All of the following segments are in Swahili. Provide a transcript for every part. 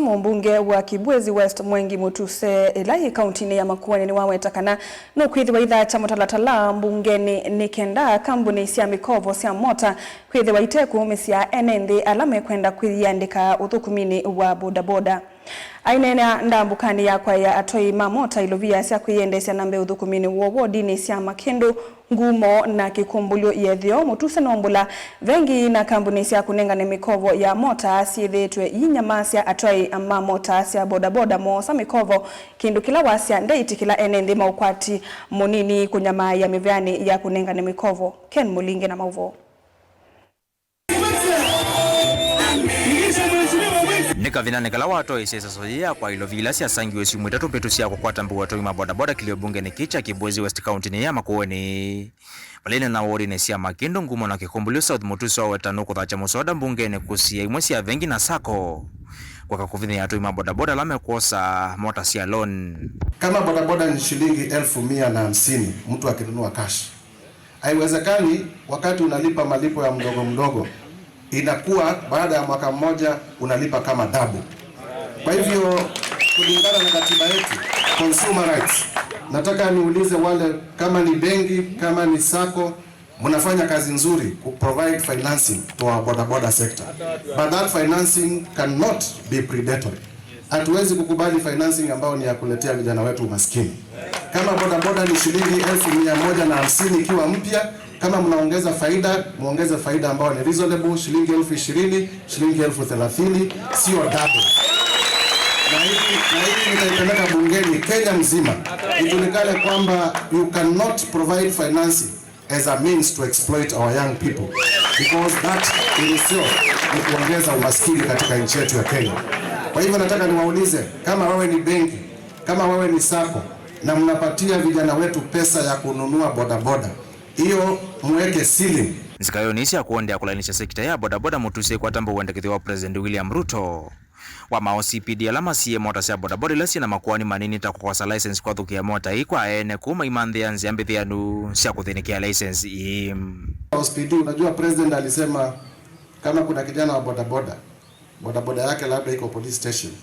Mbunge wa Kibwezi West Mwengi Mutuse ilahi kaunti ya Makueni ni wawetakana no kwithwa itha cha mutalatala mbungeni nikenda kambuni cia mikovo cia mota kwithwa iteku misia enende alame kwenda kwiyandika uthukumini wa bodaboda. Ainena ndambukani yakwa ya atoi mamota ilovia cia kwiyendesya nambe uthukumini wo wodini cia Makindu ngumo na kikumbulio yethio Mutuse nombula vengi na kambuni cia kunengane mikovo ya mota ciithetwe yinyamasia atoi mamota cia bodaboda mo sa mikovo kindu kila wasia ndeiti kila enende maukwati munini kunyama ya mivyani ya kunengane mikovo. Ken Mulinge na mauvo. Nika vinane kala wato isesa soya kwa ilovila sia sangiwe simu itatu petu sia kwa tambu wato ima bodaboda kilio bunge ni kicha Kibwezi West County ni ya Makueni. Malene na wodi ni sia Makindu ngumo na kikumbulio South Mutuse wa wetano kuthacha musoda bunge ni kusia imwe sia vengi na sako. Kwa kakuvini ya ima bodaboda lame kuosa mota sia loan. Kama bodaboda ni shilingi 1,150 mtu akinunua cash. Haiwezekani wakati unalipa malipo ya mdogo mdogo inakuwa baada ya mwaka mmoja unalipa kama double. Kwa hivyo kulingana na katiba yetu consumer rights, nataka niulize wale kama ni benki, kama ni sako, mnafanya kazi nzuri ku provide financing to our bodaboda sector, but that financing cannot be predatory. Hatuwezi kukubali financing ambayo ni ya kuletea vijana wetu umaskini. Kama bodaboda ni shilingi 1,150 ikiwa mpya, kama mnaongeza faida, muongeze faida ambayo ni reasonable, shilingi 20,000, shilingi 30,000, sio double. Na hii nitaipeleka bungeni Kenya mzima. Ijulikane kwamba you cannot provide financing as a means to exploit our young people, because that in itself ni kuongeza umaskini katika nchi yetu ya Kenya. Kwa hivyo nataka niwaulize, kama wewe ni benki, kama wewe ni sako na mnapatia vijana wetu pesa ya kununua bodaboda, hiyo muweke ceiling. Nsikayonisi ya kuondea kulainisha sekta ya bodaboda Mutuse kwa tambo uendekethi wa President William Ruto. Wa maOCPD alama siye mota sia bodaboda lasi na Makueni manini takukosa license kwa thukia mota ikwa ene kuma imandhi ya nzi ambithi anu sia kuthinikia license OCPD, unajua President alisema kama kuna kijana wa bodaboda yake labda iko police station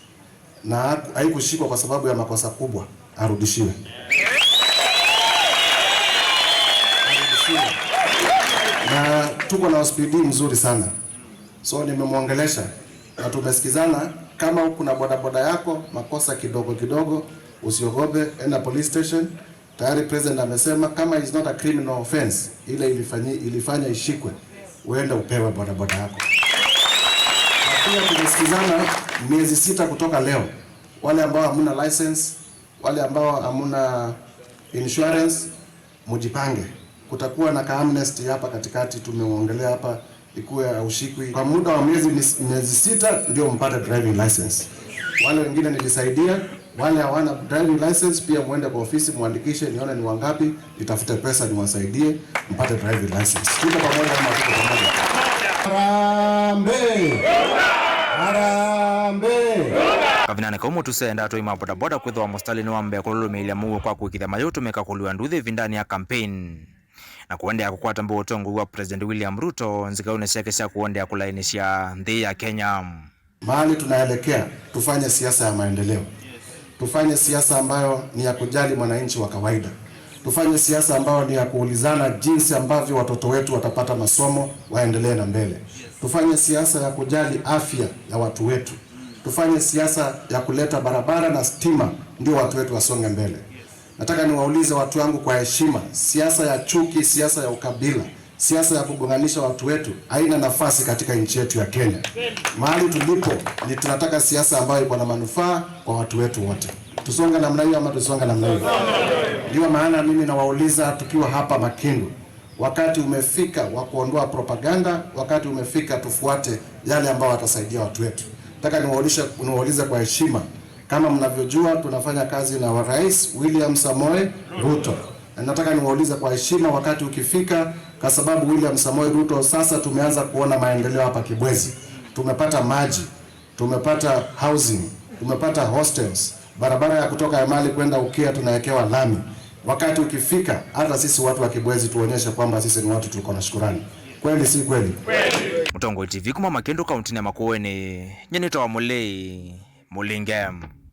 na haikushikwa kwa sababu ya makosa kubwa, arudishiwe. Na tuko na OCPD mzuri sana, so nimemwongelesha na tumesikizana. Kama kuna bodaboda yako makosa kidogo kidogo, usiogope, enda police station. Tayari President amesema kama is not a criminal offense, ile ilifanya ishikwe, uende upewe bodaboda yako. Na pia tumesikizana miezi 6 kutoka leo, wale ambao hamuna license, wale ambao hamuna insurance, mujipange. Kutakuwa na amnesty hapa katikati, tumeongelea hapa ikuwe ushikwi kwa muda wa miezi 6 ndio mpate driving license. Wale wengine nilisaidia, wale hawana driving license pia muende kwa ofisi muandikishe, nione ni wangapi, nitafute pesa niwasaidie mpate driving license. Tuko pamoja kama tuko pamoja. Harambe! Harambe! Kavinane kwa Mutuse enda atoi mabodaboda kwithwa mustali ni wambe kululu ile muwe kwa kuikithia mayoto meka kuliwa nduthi vindani ya campaign. Na kuendea kukwata mbo utongo wa President William Ruto nzikaone siake sia kuendea kulainisha ndhi ya Kenya. Mahali tunaelekea tufanye siasa ya maendeleo. Tufanye siasa ambayo ni ya kujali mwananchi wa kawaida. Tufanye siasa ambayo ni ya kuulizana jinsi ambavyo watoto wetu watapata masomo waendelee na mbele. Tufanye siasa ya kujali afya ya watu wetu. Tufanye siasa ya kuleta barabara na stima ndio watu wetu wasonge mbele. Nataka niwaulize watu wangu kwa heshima, siasa ya chuki, siasa ya ukabila, siasa ya kugonganisha watu wetu haina nafasi katika nchi yetu ya Kenya. Mahali tulipo ni tunataka siasa ambayo iko na manufaa kwa watu wetu wote. Tusonga namna hiyo ama tusonga namna hiyo? Ndio maana mimi nawauliza tukiwa hapa Makindu, wakati umefika wa kuondoa propaganda, wakati umefika tufuate yale ambayo watasaidia watu wetu. Nataka niwaulize kwa heshima, kama mnavyojua tunafanya kazi na Rais William Samoei Ruto. Na nataka niwaulize kwa heshima, wakati ukifika, kwa sababu William Samoei Ruto sasa tumeanza kuona maendeleo hapa Kibwezi. Tumepata maji, tumepata housing, tumepata hostels, barabara ya kutoka Emali kwenda Ukia tunawekewa lami. Wakati ukifika, hata sisi watu wa Kibwezi tuonyeshe kwamba sisi ni watu tuko na shukrani. Kweli si kweli? Mutongo TV kuma Makindu kaunti ya Makueni. Nyenito wa Mulei. Mulingem.